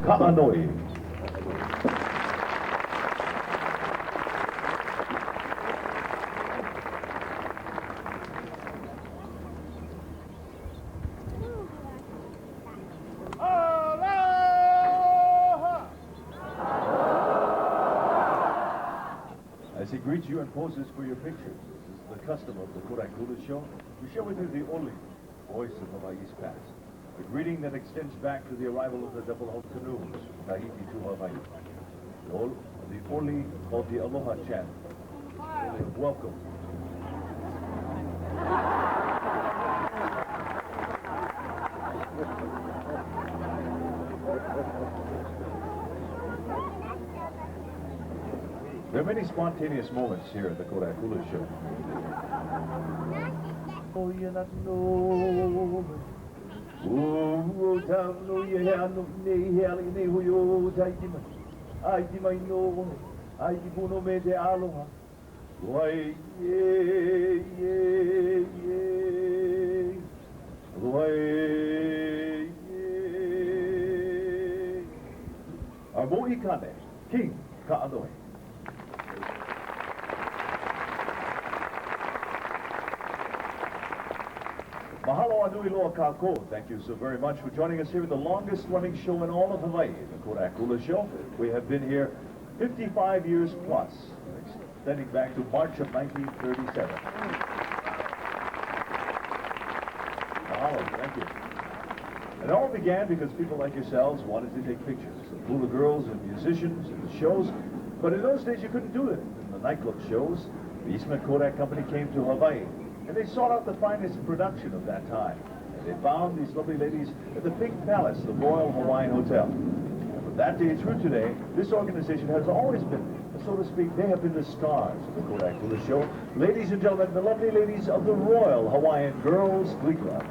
Ka'anoi. As he greets you and poses for your pictures, this is the custom of the Kodak Hula show. We share with you the only voice of Hawaii's past. A greeting that extends back to the arrival of the double-hulled canoes from Tahiti to Hawaii. The only called the Aloha chant. Welcome. There are many spontaneous moments here at the Kodak Hula show. Our Mo'ikane, King Ka'anoi. Mahalo anui loa kākou. Thank you so very much for joining us here in the longest running show in all of Hawaii, the Kodak Hula show. We have been here 55 years plus, extending back to March of 1937. Mahalo, thank you. It all began because people like yourselves wanted to take pictures of hula girls and musicians and the shows, but in those days you couldn't do it in the nightclub shows. The Eastman Kodak Company came to Hawaii, and they sought out the finest production of that time. And they found these lovely ladies at the Pink Palace, the Royal Hawaiian Hotel. And from that day through today, this organization has always been, so to speak, they have been the stars of the Kodak Hula show. Ladies and gentlemen, the lovely ladies of the Royal Hawaiian Girls Glee Club.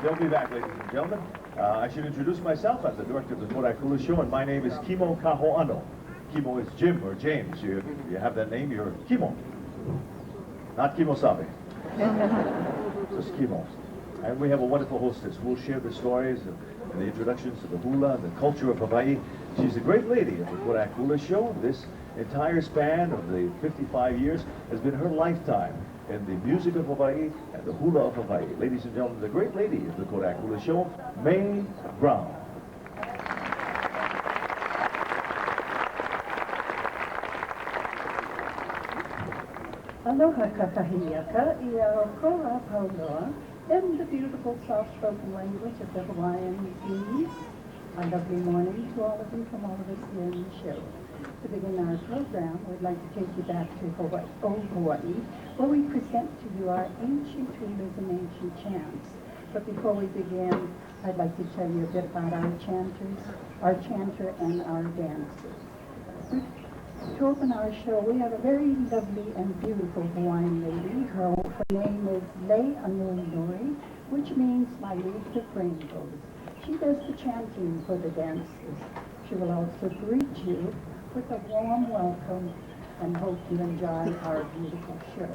They'll be back, ladies and gentlemen. I should introduce myself. I'm the director of the Kodak Hula show, and my name is Kimo Kaho'ano. Kimo is Jim or James. You have that name, you're Kimo. Not Kimo-sabe. Just Kimo. And we have a wonderful hostess who will share the stories and the introductions to the hula and the culture of Hawaii. She's a great lady of the Kodak Hula show. This entire span of the 55 years has been her lifetime in the music of Hawaii and the hula of Hawaii. Ladies and gentlemen, the great lady of the Kodak Hula show, Mae Brown. Aloha kakahiaka, ia koa pauloa, in the beautiful soft-spoken language of the Hawaiian East. A lovely morning to all of you from all of us here in the show. To begin our program, we'd like to take you back to Hawaii, old Hawaii, where we present to you our ancient hulas and ancient chants. But before we begin, I'd like to tell you a bit about our chanters, our chanter, and our dancers. To open our show, we have a very lovely and beautiful Hawaiian lady. Her name is Lei Anui, which means my leaves of rainbows. She does the chanting for the dancers. She will also greet you with a warm welcome and hope you enjoy our beautiful show.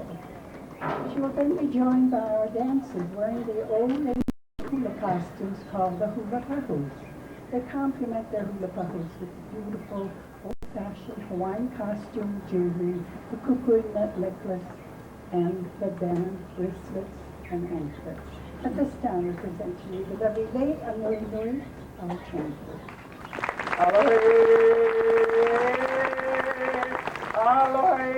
She will then be joined by our dancers wearing the old lady hula costumes called the hula pahus. They complement their hula pahus with beautiful old-fashioned Hawaiian costume jewelry, the kukui net necklace, and the band, wristlets, and anklets. At this time, we present to you the lovely Lei Anui, our chanter. Alohe, alohe,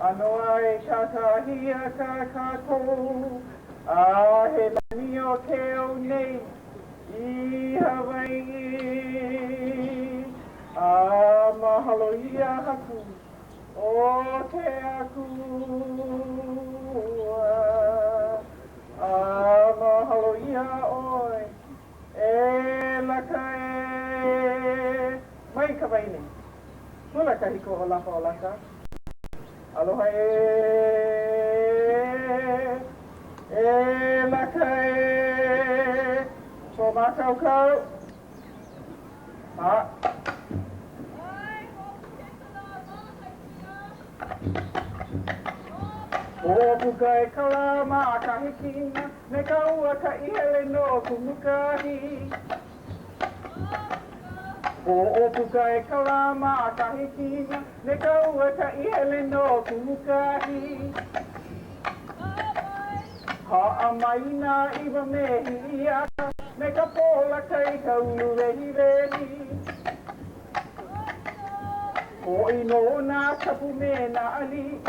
anoai kakahia kakato, he lani o ke o nei I Hawaii mahalo ia haku o te akua mahalo ia oi e laka e mai ka waini mula ka hiko o laka o laka aloha e laka e so makau kau o puka e kalama a ka hikina me ka ua ka ihele no kumukahi o puka e kalama a ka hikina me ka ua ka ihele no kumukahi ha a maina iwa mehi ia me ka pola kai ka ulu rehi rehi o ino na tapu me na ali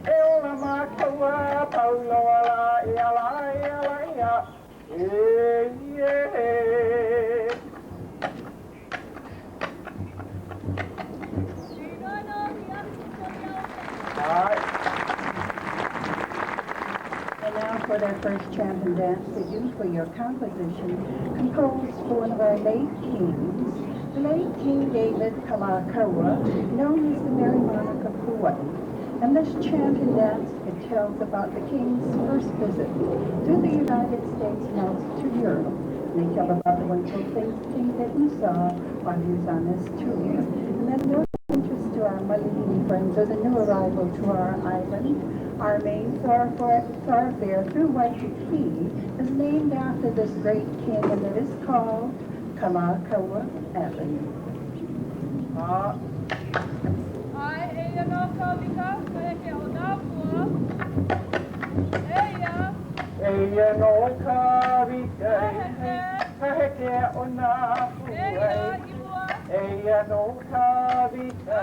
e ola makaua paula wala e ala ia And now for their first chant and dance, they do for your composition, composed for one of our late kings, the late King David Kalakaua, known as the Merry Monarch of Hawaii. And this chant and dance, it tells about the king's first visit to the United States and also to Europe. They tell about the wonderful things that he saw while he was on his tour. And then more interest to our Malini friends or the new arrival to our island. Our main thoroughfare through Waikiki is named after this great king, and it is called Kalakaua Avenue. Eia no kawika ka heke o nā puai Eia no kawika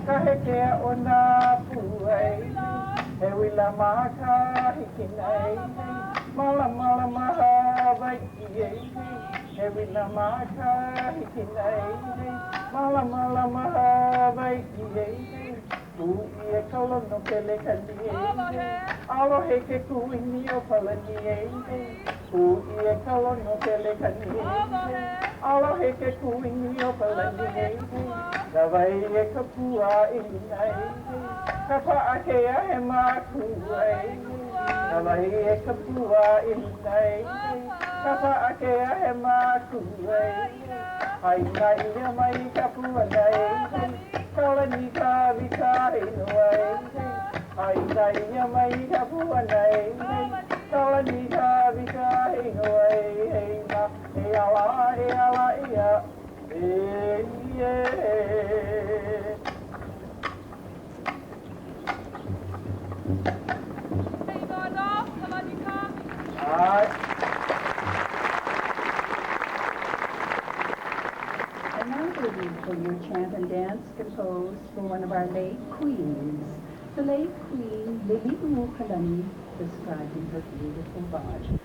ka heke o nā puai He wila maka hiki nei Mala mala maha waiki ei He wila maka hiki nei Mala mala maha waiki ei Ku e kalono pele kani Alo he ke kuini o palani Ku e kalono pele kani Alo he ke kuini o palani Na vai e ka pua inai Ka paakea he makuai Na vai e ka pua inai Ka paakea he makuai Hai nai ia mai ka pua nei Kalani ka vika inuai Ai nai ia mai ka pua nei Kalani ka vika inuai Hei na e ala ia And now we read for your chant and dance composed for one of our late queens, the late Queen Lili'u Kalani, describing her beautiful body.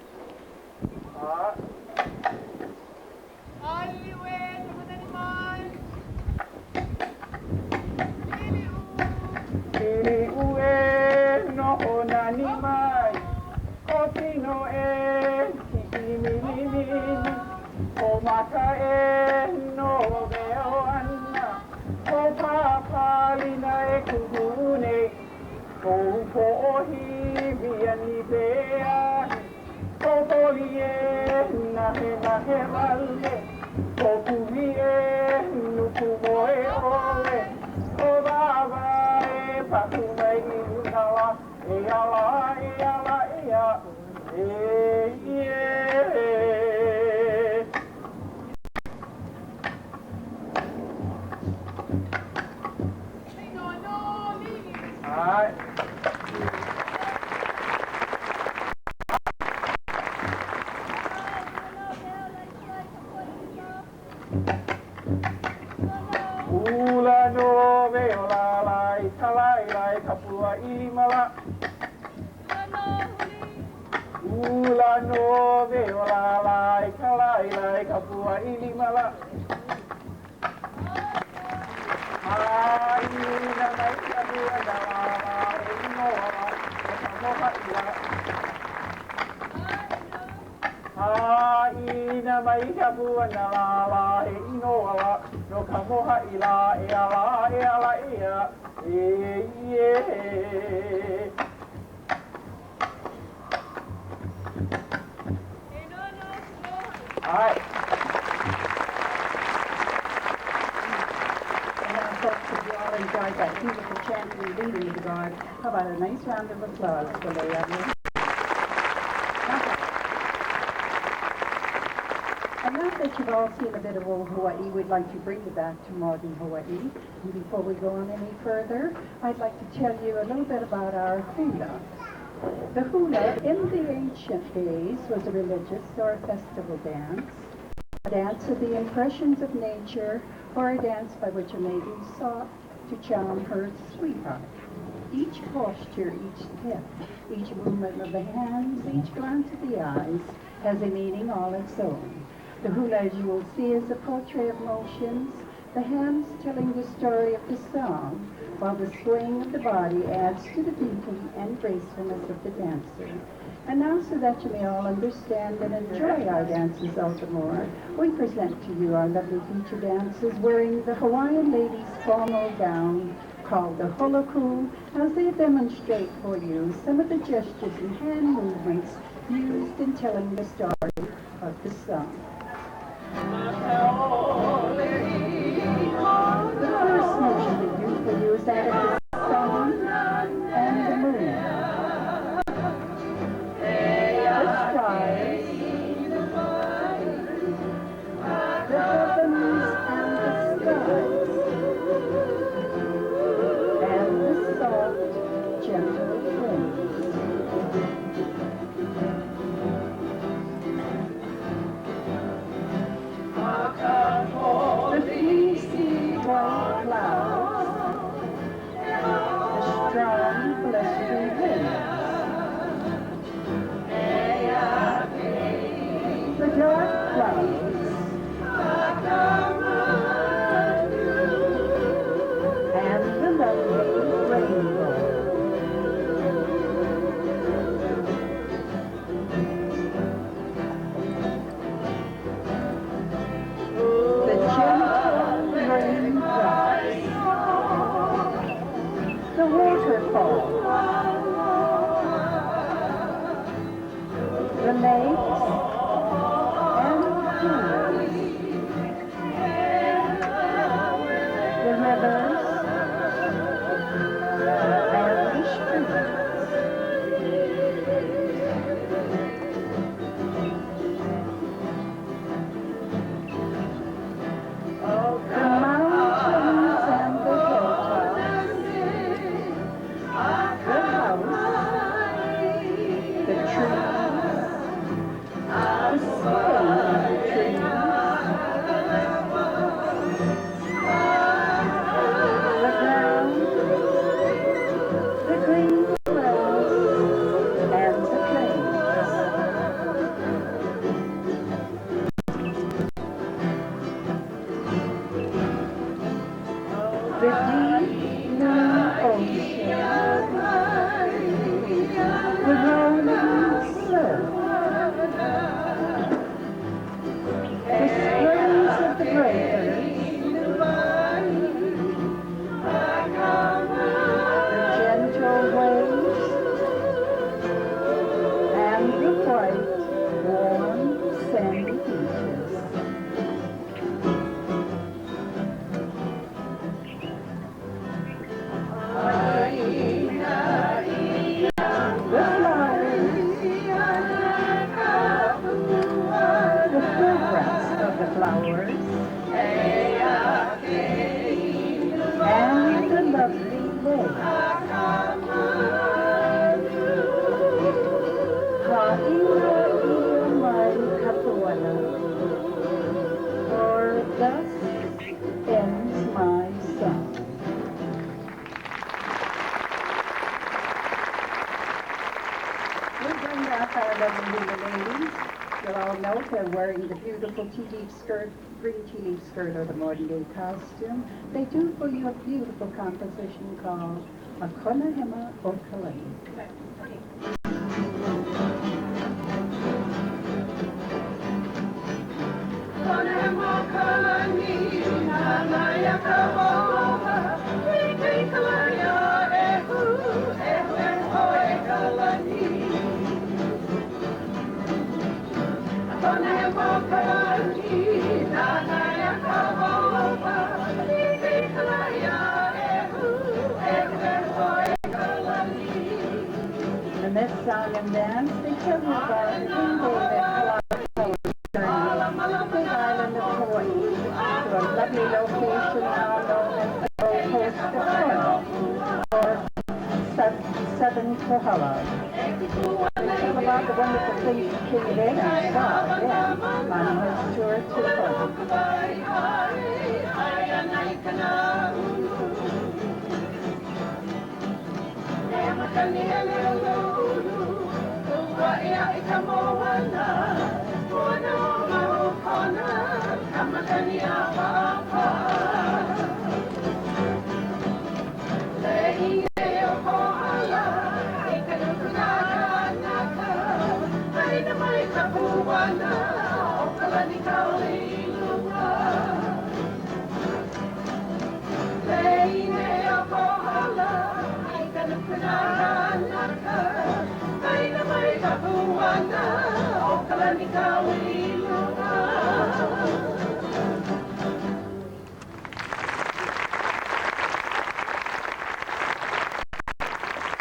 no ve ola lai kalai lai kapua ilimala. Aina mai kapua na la ino ala kamoha ila. Aina mai kapua na la ino ala no kamoha ila e ala ia e. All right. And now, folks, if you all enjoyed that beautiful chanting and leading of the guard, how about a nice round of applause for the lovely? And now that you've all seen a bit of old Hawaii, we'd like to bring you back to modern Hawaii. And before we go on any further, I'd like to tell you a little bit about our hula. The hula, in the ancient days, was a religious or a festival dance, a dance of the impressions of nature, or a dance by which a maiden sought to charm her sweetheart. Each posture, each step, each movement of the hands, each glance of the eyes has a meaning all its own. The hula, as you will see, is a portrait of motions, the hands telling the story of the song, while the swing of the body adds to the beauty and gracefulness of the dancer. And now, so that you may all understand and enjoy our dances all the more, we present to you our lovely feature dancers wearing the Hawaiian ladies' formal gown called the hula as they demonstrate for you some of the gestures and hand movements used in telling the story of the song. The first motion we do for you is that of the sun and the moon. The stars, the heavens and the skies, and the soft, gentle winds. The fleecy white clouds, the strong, blustery winds, the dark clouds, and the lovely rainbow. The waterfall, the lakes and pools, the rivers and the streams. The mountains and the hilltops, the house, the trees, the swaying of the trees, the ground, the green grass, and the plains. The deep blue ocean, the rolling surf, the springs of the breakers, the gentle waves, and the white, warm, sandy beaches. The fragrance of the flowers, and the lovely lake. Ha'ina ia mai kapuana, for thus ends my song. We bring back our lovely lady all know they're wearing the beautiful tea leaf skirt, green tea leaf skirt, or the modern day costume. They do for you a beautiful composition called Akona Hema Okalani. And this song and dance because we got King David Island of Hawaii to a lovely location now known as the Gold Coast of Kona, or Southern Kohala. They tell about the wonderful things King David saw then on his tour to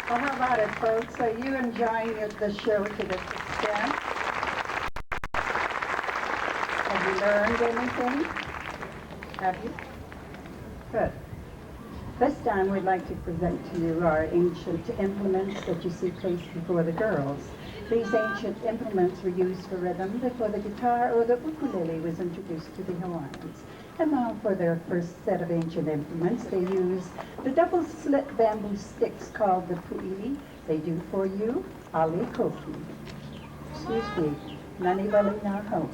Well, how about it, folks? Are you enjoying the show to this extent? Have you learned anything? Have you? Good. This time we'd like to present to you our ancient implements that you see placed before the girls. These ancient implements were used for rhythm before the guitar or the ukulele was introduced to the Hawaiians. And now for their first set of ancient implements, they use the double-slit bamboo sticks called the pu'ili. They do for you, ali koki. Excuse me, nani wali na ho.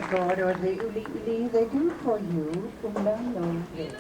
God or the uli, they do for you, ula no re.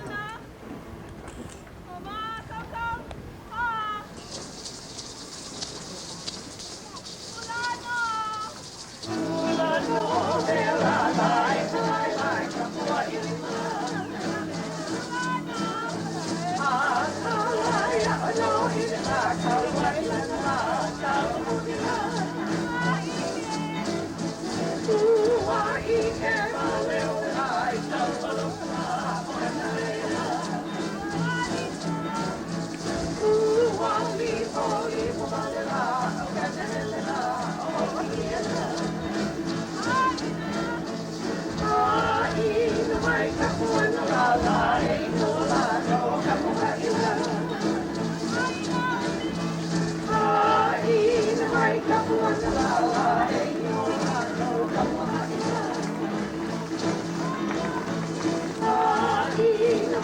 At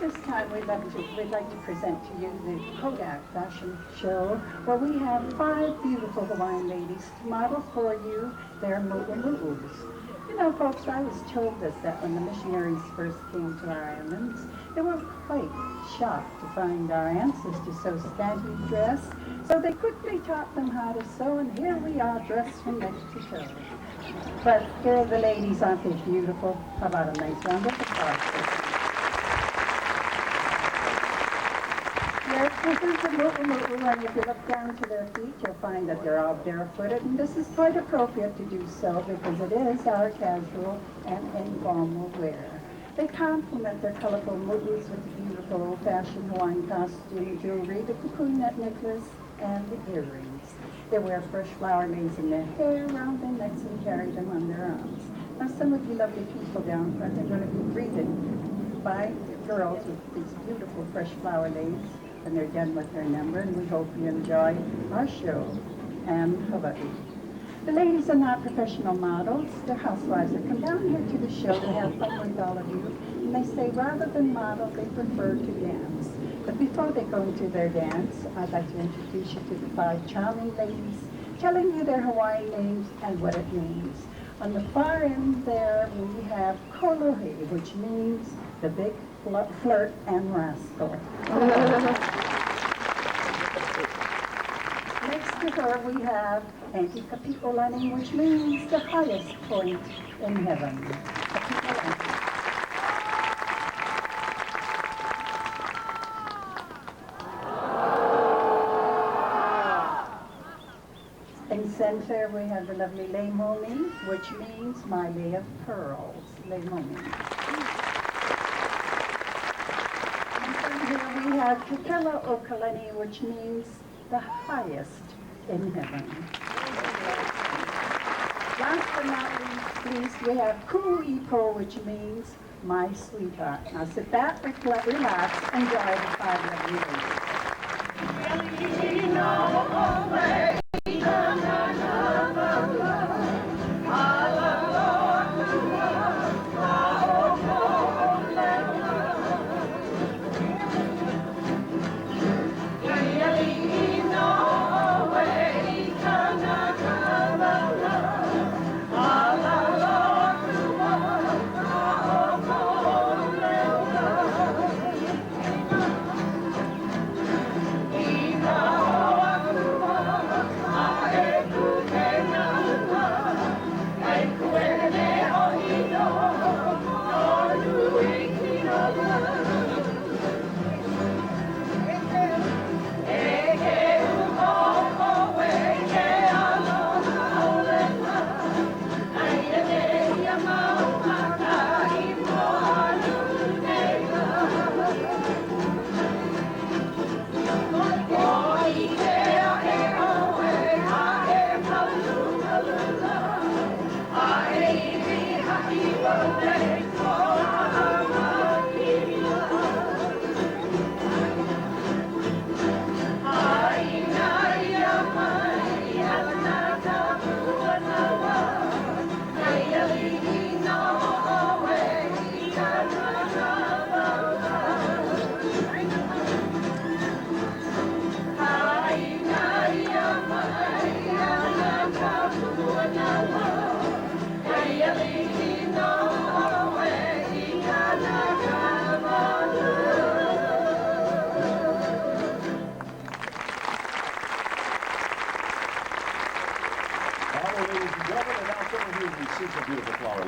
this time, we'd like to present to you the Kodak Fashion Show, where we have 5 beautiful Hawaiian ladies to model for you their mo'omu'us. You know, folks, I was told this, that when the missionaries first came to our islands, they were quite shocked to find our ancestors so scantily dressed, so they quickly taught them how to sew, and here we are dressed from neck to toe. But here are the ladies, aren't they beautiful? How about a nice round of applause? Yes, this is the mo'omu'u, and if you look down to their feet, you'll find that they're all barefooted, and this is quite appropriate to do so because it is our casual and informal wear. They complement their colorful mo'us with the beautiful old-fashioned Hawaiian costume jewelry, the cocoon net necklace, and the earrings. They wear fresh flower lace in their hair, around their necks, and carry them on their arms. Now, some of you lovely people down front are going to be greeted by girls with these beautiful fresh flower lace, and they're done with their number, and we hope you enjoy our show and Hawaii. The ladies are not professional models. They're housewives that come down here to the show to have fun with all of you, and they say rather than model, they prefer to dance. But before they go into their dance, I'd like to introduce you to the 5 charming ladies, telling you their Hawaiian names and what it means. On the far end there, we have Kolohe, which means the big flirt and rascal. Next to her, we have Auntie Kapi'olani, which means the highest point in heaven. Kapi'olani. In center, we have the lovely Leimomi, which means my lay of pearls. Leimomi. Here we have Kekela Okalani, which means the highest in heaven. Last but not least, we have Ku'ipo, which means my sweetheart. Now sit back, relax, enjoy the 5 lovely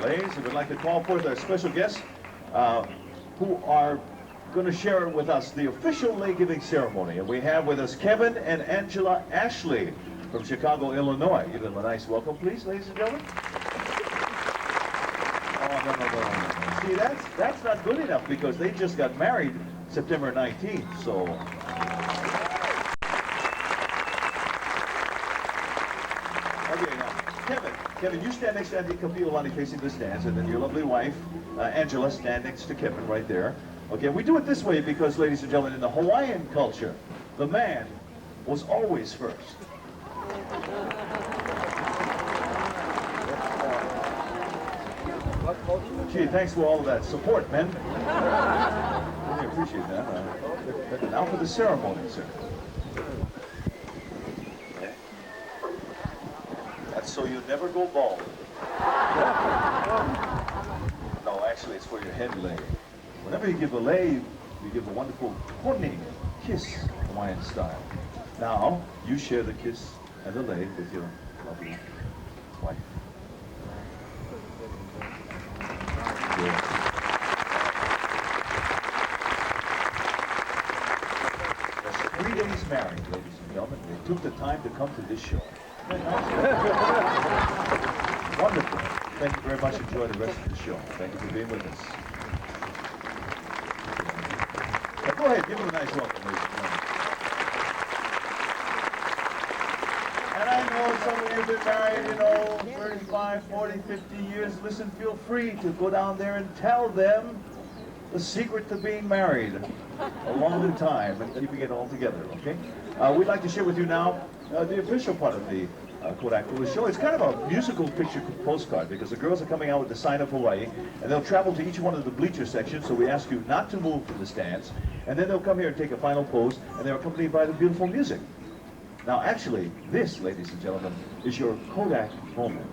ladies. We would like to call forth our special guests who are going to share with us the official lei giving ceremony. And we have with us Kevin and Angela Ashley from Chicago, Illinois. Give them a nice welcome, please, ladies and gentlemen. Oh, no. See, that's not good enough because they just got married September 19th, so... Okay, now, Kevin, you stand next to Auntie Kapi'olani facing the stands, and then your lovely wife, Angela, stand next to Kevin right there. Okay, we do it this way because, ladies and gentlemen, in the Hawaiian culture, the man was always first. Gee, thanks for all of that support, men. Really appreciate that. Now for the ceremony, sir. That's so you never go bald. No, actually, it's for your head lay. Whenever you give a lay, you give a wonderful hone kiss, Hawaiian style. Now, you share the kiss and the lay with your lovely wife. They're 3 days married, ladies and gentlemen. They took the time to come to this show. Wonderful. Thank you very much. Enjoy the rest of the show. Thank you for being with us. Now go ahead, give them a nice welcome, ladies and gentlemen. And I know some of you have been married, 35, 40, 50 years. Listen, feel free to go down there and tell them the secret to being married a long time and keeping it all together, okay? We'd like to share with you now the official part of the Kodak Hula show. It's kind of a musical picture postcard because the girls are coming out with the sign of Hawaii and they'll travel to each one of the bleacher sections, so we ask you not to move from the stands, and then they'll come here and take a final pose, and they're accompanied by the beautiful music. Now actually, this, ladies and gentlemen, is your Kodak moment.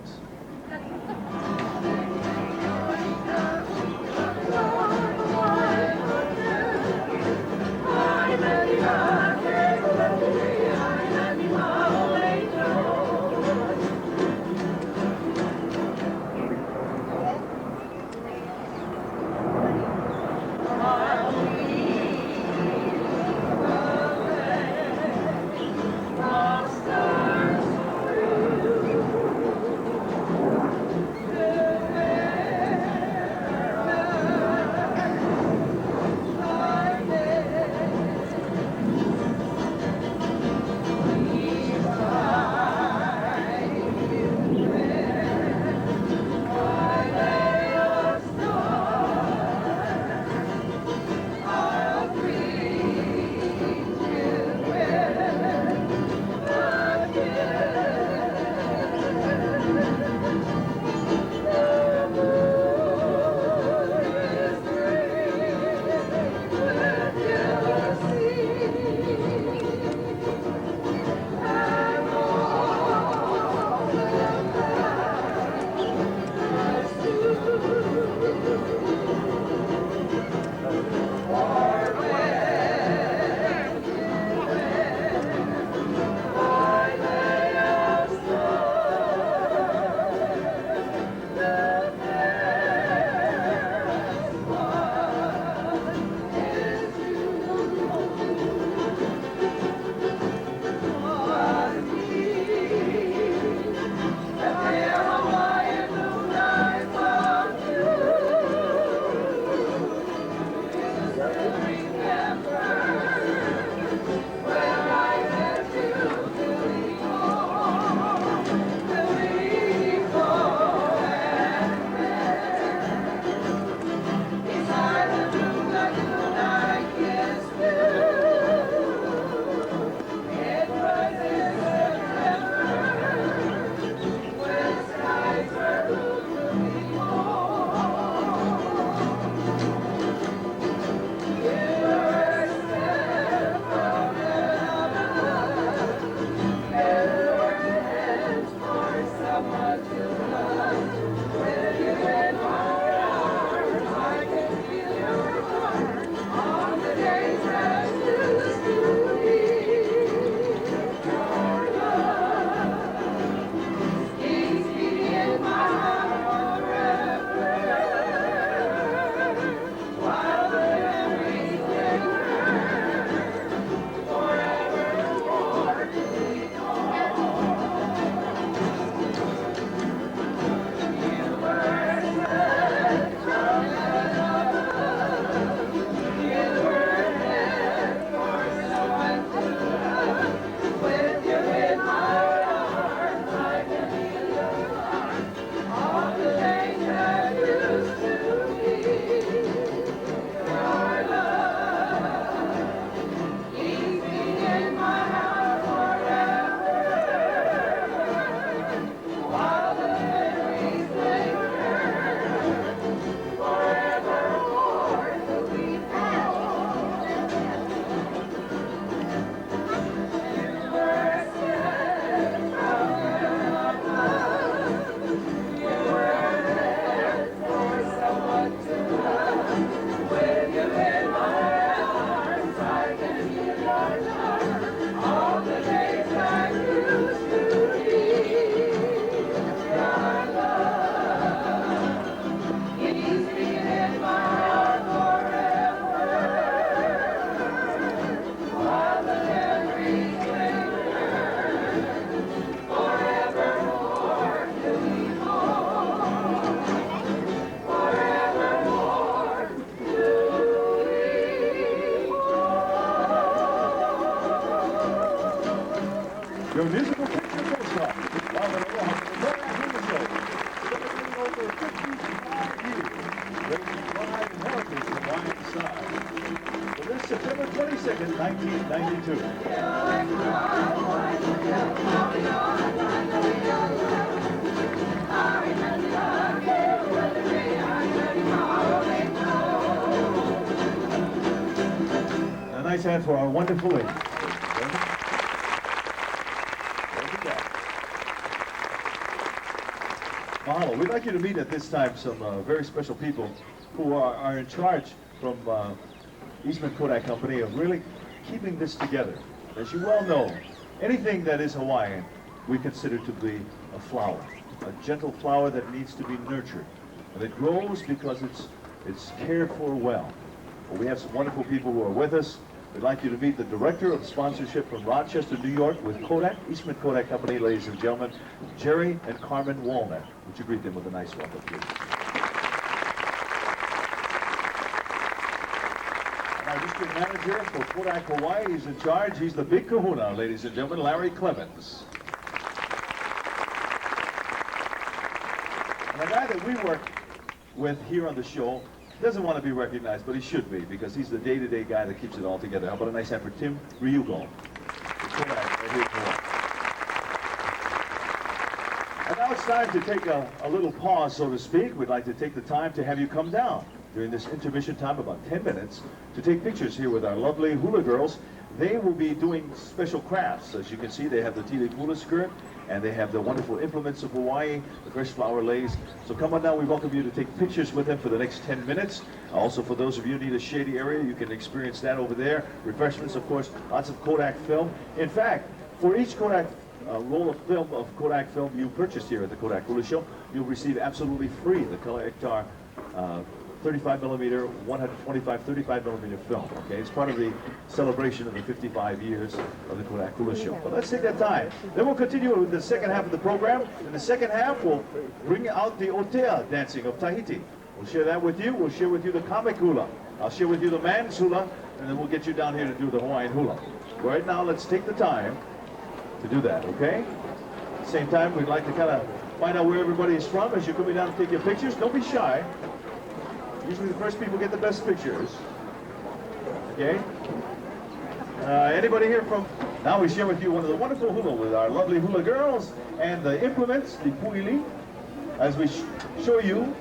your musical picture postcard. Love and aloha from the Kodak Hula Show. Celebrating over 55 years, raising pride and heritage from Hawaiian side. For this September 22nd, 1992. A nice hand for our wonderful lady. Mahalo. We'd like you to meet at this time some very special people who are in charge from Eastman Kodak Company of really keeping this together. As you well know, anything that is Hawaiian we consider to be a flower, a gentle flower that needs to be nurtured. And it grows because it's cared for well. Well, we have some wonderful people who are with us. We'd like you to meet the Director of Sponsorship from Rochester, New York with Kodak, Eastman Kodak Company, ladies and gentlemen, Jerry and Carmen Walnut. Would you greet them with a nice welcome, please? And our district manager for Kodak Hawaii, he's in charge. He's the big kahuna, ladies and gentlemen, Larry Clemens. And a guy that we work with here on the show doesn't want to be recognized, but he should be, because he's the day-to-day guy that keeps it all together. How about a nice hand for Tim Ryugo? And now it's time to take a little pause, so to speak. We'd like to take the time to have you come down during this intermission time, about 10 minutes, to take pictures here with our lovely hula girls. They will be doing special crafts. As you can see, they have the tile hula skirt, and they have the wonderful implements of Hawaii, the fresh flower lace. So come on down, we welcome you to take pictures with them for the next 10 minutes. Also, for those of you who need a shady area, you can experience that over there. Refreshments, of course, lots of Kodak film. In fact, for each Kodak roll of film, of Kodak film you purchased here at the Kodak Hula Show, you'll receive absolutely free the Color Hectare 35 millimeter, 125, 35 millimeter film. Okay, it's part of the celebration of the 55 years of the Kodak Hula Show. But let's take that time. Then we'll continue with the second half of the program. In the second half, we'll bring out the Otea dancing of Tahiti. We'll share that with you. We'll share with you the comic hula. I'll share with you the man's hula, and then we'll get you down here to do the Hawaiian hula. Right now, let's take the time to do that, okay? At the same time, we'd like to kind of find out where everybody is from as you're coming down to take your pictures. Don't be shy. Usually the first people get the best pictures. Okay? Anybody here from... Now we share with you one of the wonderful hula with our lovely hula girls and the implements, the puili, as we show you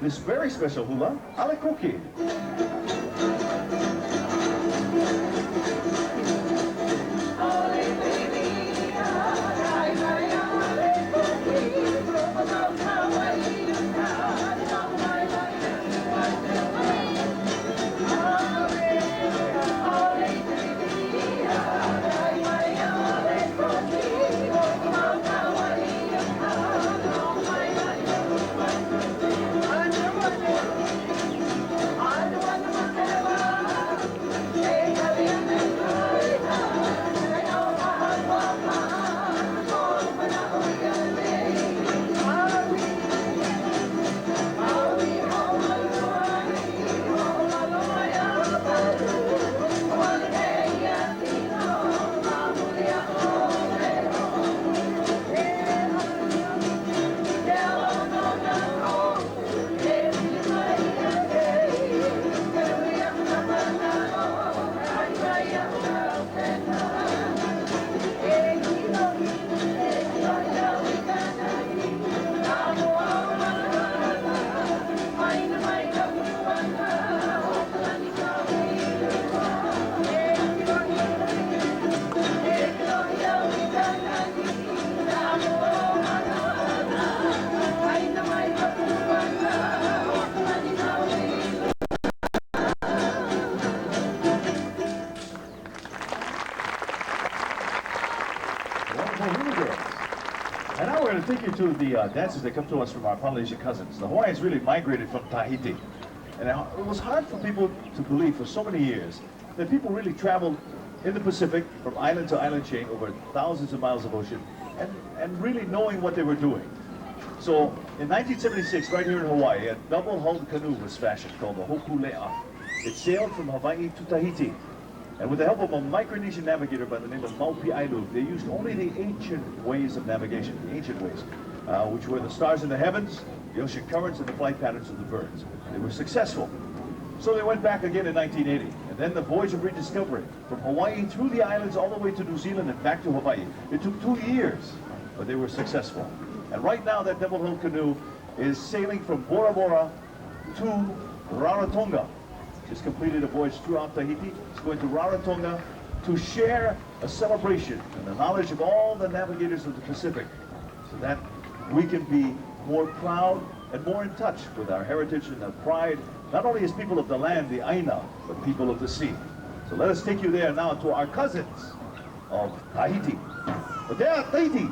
this very special hula, alekoki. And now we're going to take you to the dances that come to us from our Polynesian cousins. The Hawaiians really migrated from Tahiti. And it was hard for people to believe for so many years that people really traveled in the Pacific from island to island chain over thousands of miles of ocean and really knowing what they were doing. So in 1976, right here in Hawaii, a double-hulled canoe was fashioned called the Hokulea. It sailed from Hawaii to Tahiti. And with the help of a Micronesian navigator by the name of Maupi Ailu, they used only the ancient ways of navigation, the ancient ways, which were the stars in the heavens, the ocean currents, and the flight patterns of the birds. They were successful. So they went back again in 1980. And then the voyage of rediscovery from Hawaii through the islands all the way to New Zealand and back to Hawaii. It took 2 years, but they were successful. And right now that Devil Hill canoe is sailing from Bora Bora to Rarotonga. Just completed a voyage throughout Tahiti. It's going to Rarotonga to share a celebration and the knowledge of all the navigators of the Pacific, so that we can be more proud and more in touch with our heritage and our pride, not only as people of the land, the Aina, but people of the sea. So let us take you there now to our cousins of Tahiti. But they are Tahiti.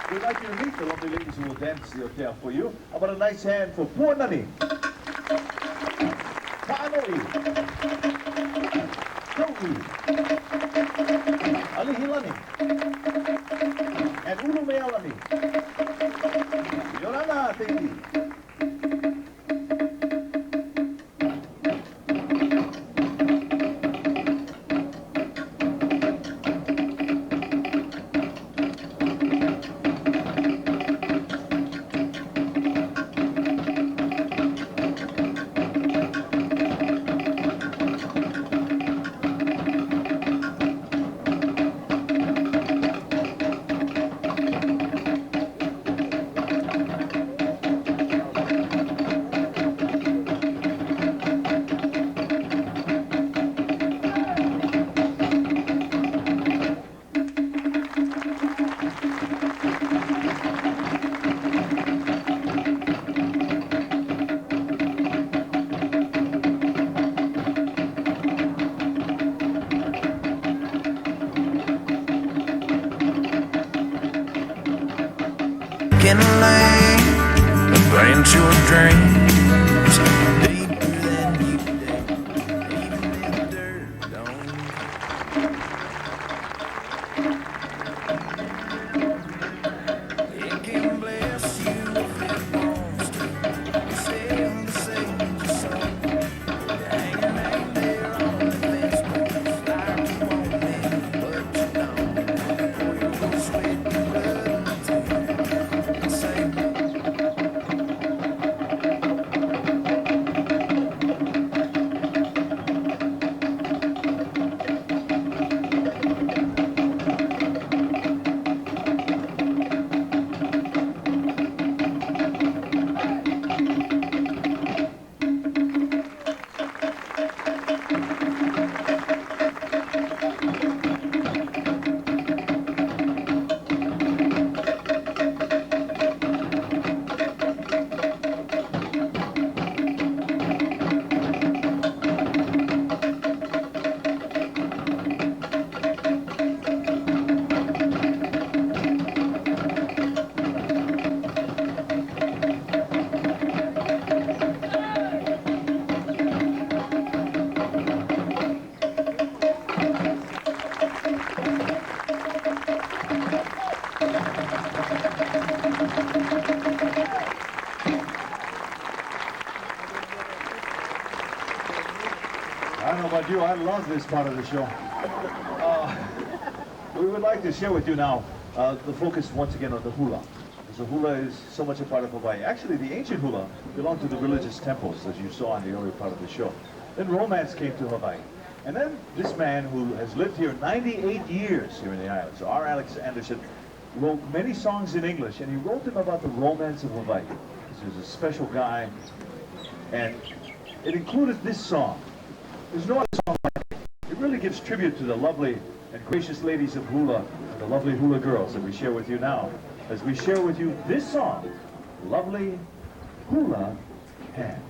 We'd like you to meet the lovely ladies who will dance the hotel for you. How about a nice hand for Puanani, Ta'anoi, Kau'i, Alihilani, and Ulumealani. Yorana, Tahiti. Can lay a branch of dreams deeper than you dig, even if the dirt don't come. It can bless you if it wants to. Sail the sage your soul, hanging out there on the fence post, like you want me, but you don't. Or you go sweat and blood and tears. Say, I don't know about you, I love this part of the show. We would like to share with you now the focus once again on the hula. Because the hula is so much a part of Hawaii. Actually, the ancient hula belonged to the religious temples, as you saw in the earlier part of the show. Then romance came to Hawaii. And then this man who has lived here 98 years here in the islands, so R. Alex Anderson, wrote many songs in English, and he wrote them about the romance of Hawaii. He was a special guy, and it included this song. There's no other song like it. It really gives tribute to the lovely and gracious ladies of Hula, and the lovely Hula girls that we share with you now, as we share with you this song, Lovely Hula Hands.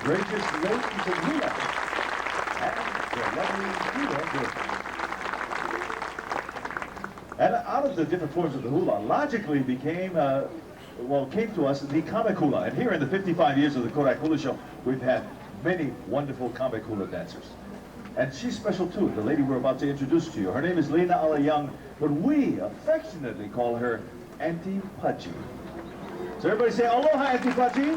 Gracious ladies of Hula and the lovely Hula girls. And out of the different forms of the hula, logically became, came to us the comic hula. And here in the 55 years of the Kodak Hula show, we've had many wonderful comic hula dancers. And she's special too, the lady we're about to introduce to you. Her name is Lena Ala Young, but we affectionately call her Auntie Pudgy. So everybody say, aloha, Auntie Pudgy.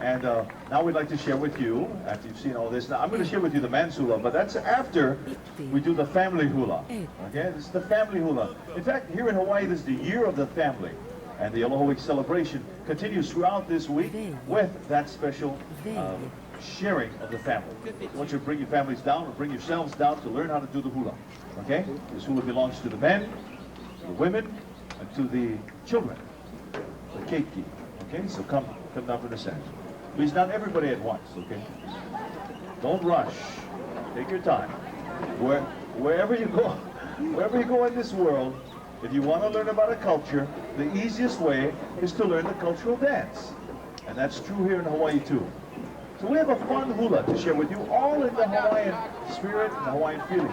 And now we'd like to share with you, after you've seen all this, now I'm going to share with you the man's hula, but that's after we do the family hula. Okay, this is the family hula. In fact, here in Hawaii, this is the year of the family. And the Aloha Week celebration continues throughout this week with that special sharing of the family. I want you to bring your families down or bring yourselves down to learn how to do the hula. Okay? This hula belongs to the men, the women, and to the children, the keiki. Okay? So come down from the center. Please, not everybody at once, okay? Don't rush. Take your time. Wherever you go in this world, if you want to learn about a culture, the easiest way is to learn the cultural dance. And that's true here in Hawaii too. So we have a fun hula to share with you, all in the Hawaiian spirit and the Hawaiian feeling.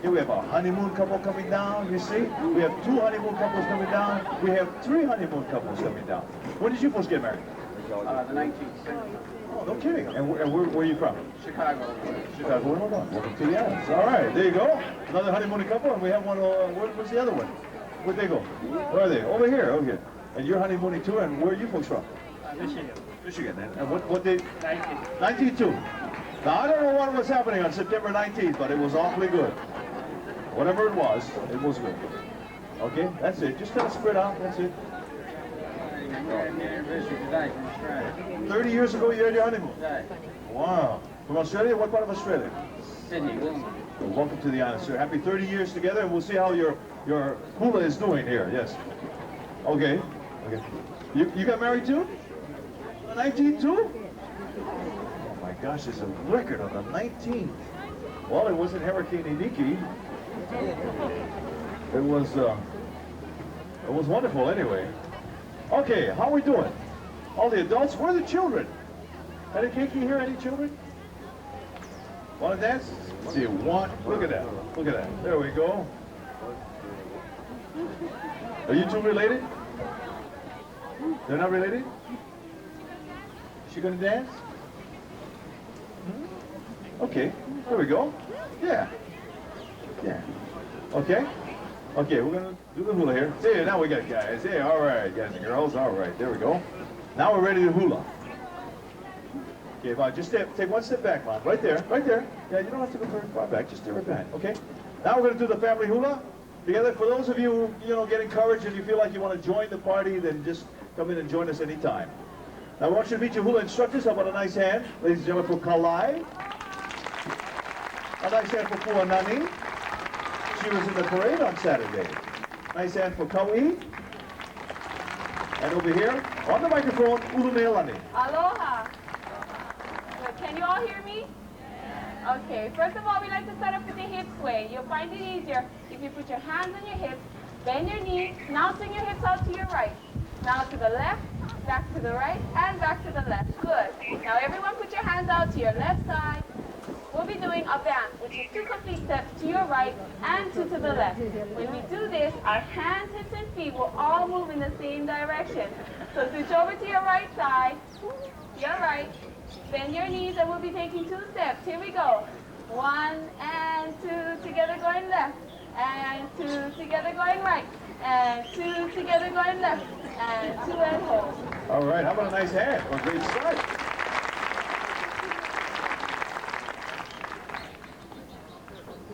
Here we have a honeymoon couple coming down, you see? We have 2 honeymoon couples coming down. We have 3 honeymoon couples coming down. When did you folks get married? The 19th. Oh, no kidding. And where are you from? Chicago. Chicago, Illinois. Welcome to the islands. All right, there you go. Another honeymooning couple, and we have one, where's the other one? Where'd they go? Where are they? Over here, over here. And you're honeymooning too, and where are you folks from? Michigan. Michigan. And what date? 19th. 92. Now, I don't know what was happening on September 19th, but it was awfully good. Whatever it was good. Okay, that's it. Just kind of spread out, that's it. 30 years ago, you had your honeymoon? Wow. From Australia? What part of Australia? Sydney. Well, welcome to the island, sir. Happy 30 years together, and we'll see how your hula is doing here. Yes. Okay. Okay. You got married too? 19 too? Oh my gosh, there's a record on the 19th. Well, it wasn't Hurricane Iniki. It was wonderful anyway. Okay, how are we doing? All the adults, where are the children? Any Kiki here, any children? Want to dance? Let's see, one, look at that, look at that. There we go. Are you two related? They're not related? Is she gonna dance? Okay, there we go. Yeah. Yeah. Okay? Okay, we're gonna do the hula here. See, now we got guys. Hey, all right, guys and girls. All right, there we go. Now we're ready to hula. Okay, Bob, just take one step back, Mom. Right there, right there. Yeah, you don't have to go very far back. Just stay right back, okay? Now we're gonna do the family hula together. For those of you who, get encouraged and you feel like you want to join the party, then just come in and join us anytime. Now I want you to meet your hula instructors. How about a nice hand? Ladies and gentlemen, for Kalai. A nice hand for Puanani. She was in the parade on Saturday. Nice hand for Kaui. And over here, on the microphone, Ulumealani. Aloha. Good. Can you all hear me? Okay. First of all, we like to start off with the hip sway. You'll find it easier if you put your hands on your hips, bend your knees, now swing your hips out to your right. Now to the left, back to the right, and back to the left. Good. Now everyone put your hands out to your left side. We'll be doing a band, which is 2 complete steps to your right and 2 to the left. When we do this, our hands, hips, and feet will all move in the same direction. So switch over to your right side, your right, bend your knees, and we'll be taking 2 steps. Here we go. 1 and 2, together going left, and 2 together going right, and 2 together going left, and 2 and hold. All right, how about a nice hand? Well, great start.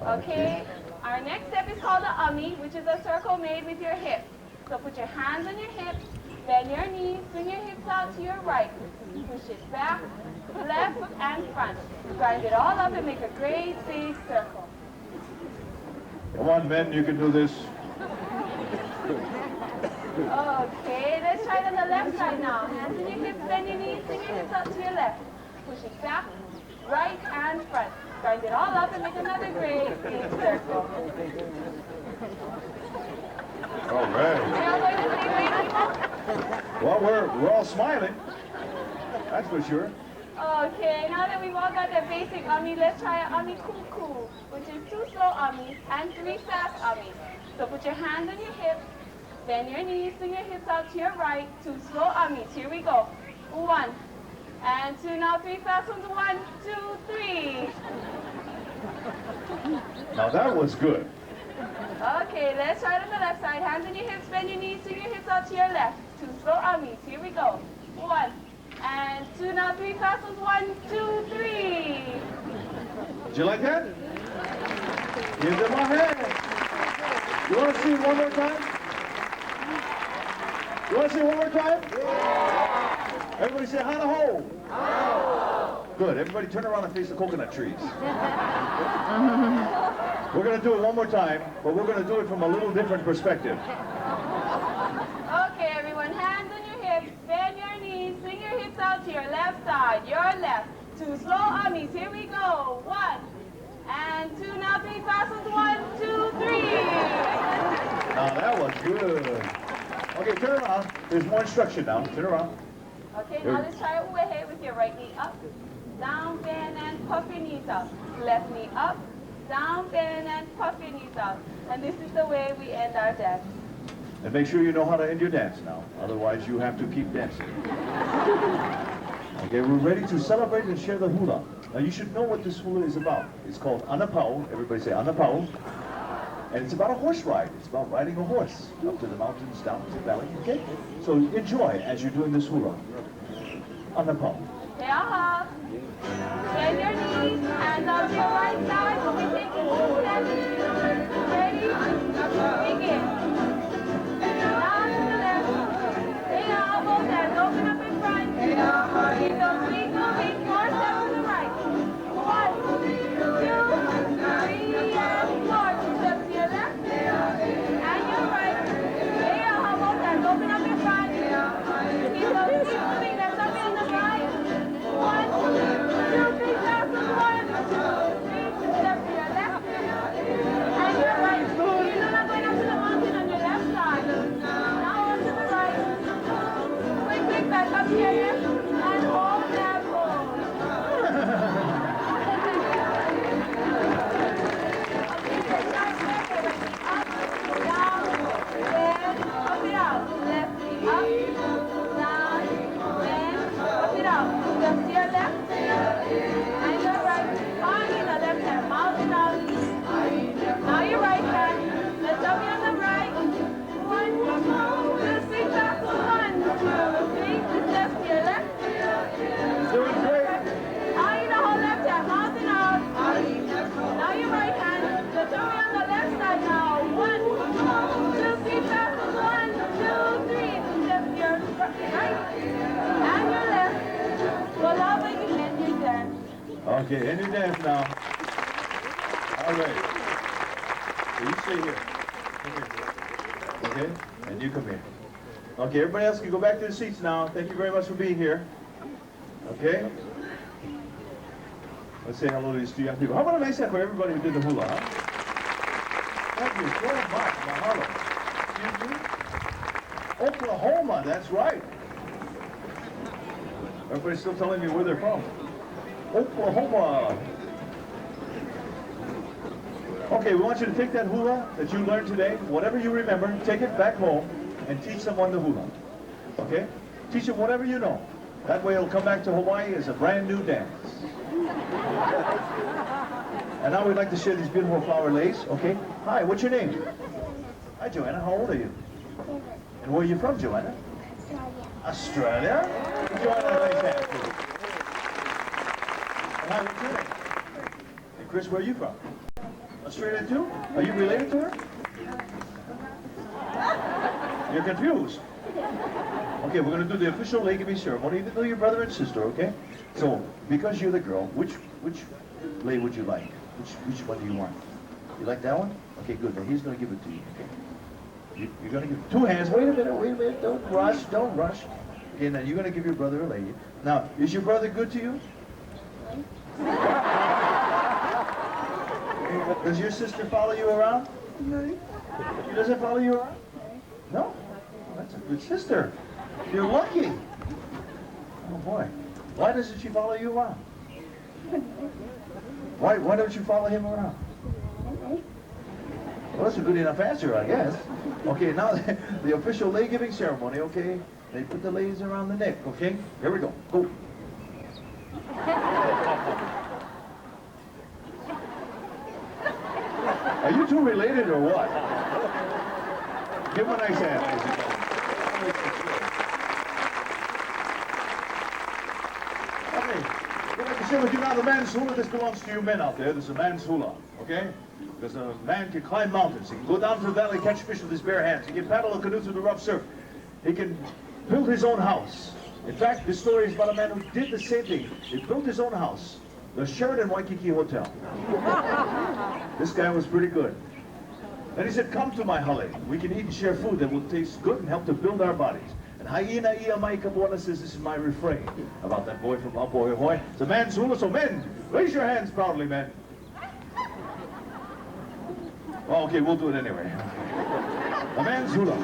Okay, our next step is called the ummi, which is a circle made with your hips. So put your hands on your hips, bend your knees, swing your hips out to your right. Push it back, left, and front. Grind it all up and make a great big circle. Come on, men, you can do this. Okay, let's try it on the left side now. Hands on your hips, bend your knees, swing your hips out to your left. Push it back, right, and front. Grind it all up and make another great big circle. All right. Are y'all going the same way, people? Well, we're all smiling. That's for sure. Okay, now that we've all got that basic ummi, let's try an ummi kuku, which is 2 slow ummis and 3 fast ummis. So put your hands on your hips, bend your knees, swing your hips out to your right, 2 slow ummis. Here we go. 1 and 2, now 3 fast ones. 1, 2, 3. Now that was good. Okay, let's try it on the left side. Hands on your hips, bend your knees, swing your hips out to your left. 2 slow ummis. Here we go. 1 and 2, now 3 fast ones. 1, 2, 3. Did you like that? Give them a hand. You want to see it one more time? You want to see it one more time? Yeah. Everybody say hana ho. Good. Everybody turn around and face the coconut trees. We're going to do it one more time, but we're going to do it from a little different perspective. Okay, everyone, hands on your hips, bend your knees, swing your hips out to your left side, your left. 2 slow ummis. Here we go. 1 and 2, now 3 fast ones. 1, 2, 3. Now that was good. Okay, turn around. There's more instruction now. Turn around. Okay, now let's try it overhead with your right knee up. Down, bend, and puff your knees up. Left knee up. Down, bend, and puff your knees up. And this is the way we end our dance. And make sure you know how to end your dance now. Otherwise, you have to keep dancing. Okay, we're ready to celebrate and share the hula. Now, you should know what this hula is about. It's called anapao. Everybody say anapao. And it's about a horse ride. It's about riding a horse up to the mountains, down to the valley. Okay? So enjoy as you're doing this hula. Anapao. Yeah. Bend your knees, hands up to your right side. We'll be taking 2 steps. Ready? Begin. Down to the left. Take your elbows and open up in front. Keep those feet moving. 4 steps to the right. 1, 2, 3, and 4. 2 steps to your left and your right. Take your elbows and open up in front. Keep those feet moving. Let's up in the right. 1, 2, 3 steps. 1, 2, 3 steps to your left and your right. You're not going up to the mountain on your left side. Now on to the right. Quick back up here and hold that pose. Okay, right back, right knee up, down, bend, up it out. Left knee up, down, bend, up it out. Steps to your left and your right. Finally, the left hand, mouth it out. Now your right hand. Let's up on the right. 1, 2, 3 steps. 1, 2, 3 steps to your left. Doing great. Now you the whole left hand, mouth it out. Now your right hand. Let's up on the left side now. 1, 2, 3 steps. 1, 2, 3 steps to your right and your left. Voila, when you end your dance. Okay, end your dance now. All right. So you stay here. Come here. Okay? And you come here. Okay, everybody else can go back to the seats now. Thank you very much for being here. Okay? Let's say hello to these 2 young people. How about a nice hand for everybody who did the hula, huh? Thank you so much, Mahalo. Excuse me? Oklahoma, that's right. Everybody's still telling me where they're from. Oklahoma. Okay, we want you to take that hula that you learned today, whatever you remember, take it back home and teach someone the hula. Okay? Teach them whatever you know. That way it'll come back to Hawaii as a brand new dance. And now we'd like to share these beautiful flower lace. Okay? Hi, what's your name? Hi, Joanna. How old are you? And where are you from, Joanna? Australia. Give Joanna a nice hand, please. And hi, what's your name? And Chris, where are you from? Australia too? Are you related to her? You're confused. Okay, we're going to do the official leg giving ceremony. You know your brother and sister, okay? So, because you're the girl, which lei would you like? Which one do you want? You like that one? Okay, good. Then he's going to give it to you. Okay? You're going to give 2 hands. Wait a minute. Don't rush. Okay, now you're going to give your brother a lei. Now, is your brother good to you? Does your sister follow you around? No. She doesn't follow you around? No? Oh, that's a good sister. You're lucky. Oh boy. Why doesn't she follow you around? Why don't you follow him around? Well, that's a good enough answer, I guess. Okay, now the official lei giving ceremony, okay? They put the leis around the neck, okay? Here we go. Go. Are you two related or what? Give him a nice hand. Okay, we'd like to share with you now the man's hula. This belongs to you men out there. This is a man's hula, okay? Because a man can climb mountains. He can go down to the valley, catch fish with his bare hands. He can paddle a canoe through the rough surf. He can build his own house. In fact, this story is about a man who did the same thing. He built his own house. The Sheraton Waikiki Hotel. This guy was pretty good. Then he said, come to my hale. We can eat and share food that will taste good and help to build our bodies. And Haina Ia Mai Kapuana says this is my refrain about that boy from Apo'ohoi. It's a man's hula, so men, raise your hands proudly, men. Oh, okay, we'll do it anyway. A man's hula.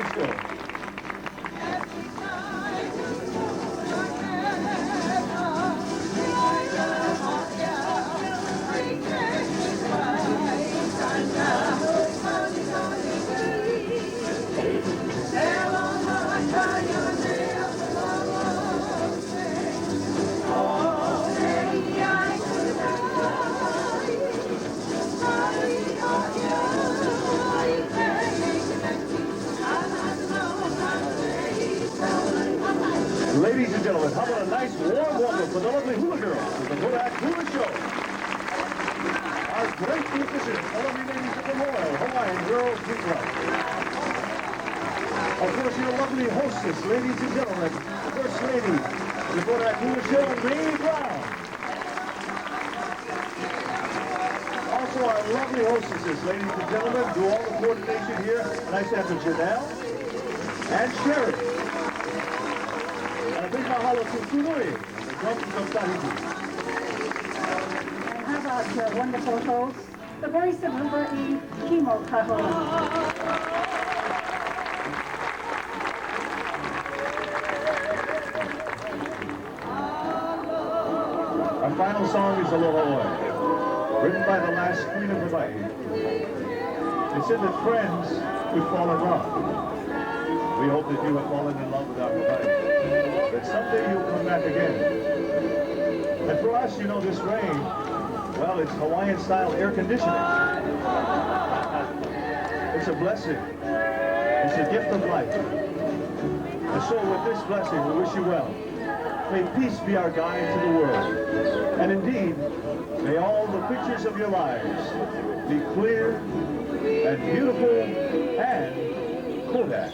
Let's go. Ladies and gentlemen, how about a nice warm welcome for the lovely hula girls to the Kodak Hula Show. Our great musicians, the lovely ladies of the Royal Hawaiian Girls Big Club. Of course, your lovely hostess, ladies and gentlemen, the First Lady of the Kodak Hula Show, Mae Brown. Also, our lovely hostesses, ladies and gentlemen, do all the coordination here. Nice to have Janelle and Sherry. And a big mahalo to Kunui, the drums of Tahiti. And how about your wonderful host, the voice of number 8, Kimo Kahula. Our final song is Aloha Oi, written by the last Queen of Hawaii. It said that friends could fall in love. We hope that you have fallen in love with our Hawaii, that someday you'll come back again. And for us, you know, this rain, well, it's Hawaiian-style air conditioning. It's a blessing. It's a gift of life. And so with this blessing, we wish you well. May peace be our guide to the world. And indeed, may all the pictures of your lives be clear and beautiful and Kodak.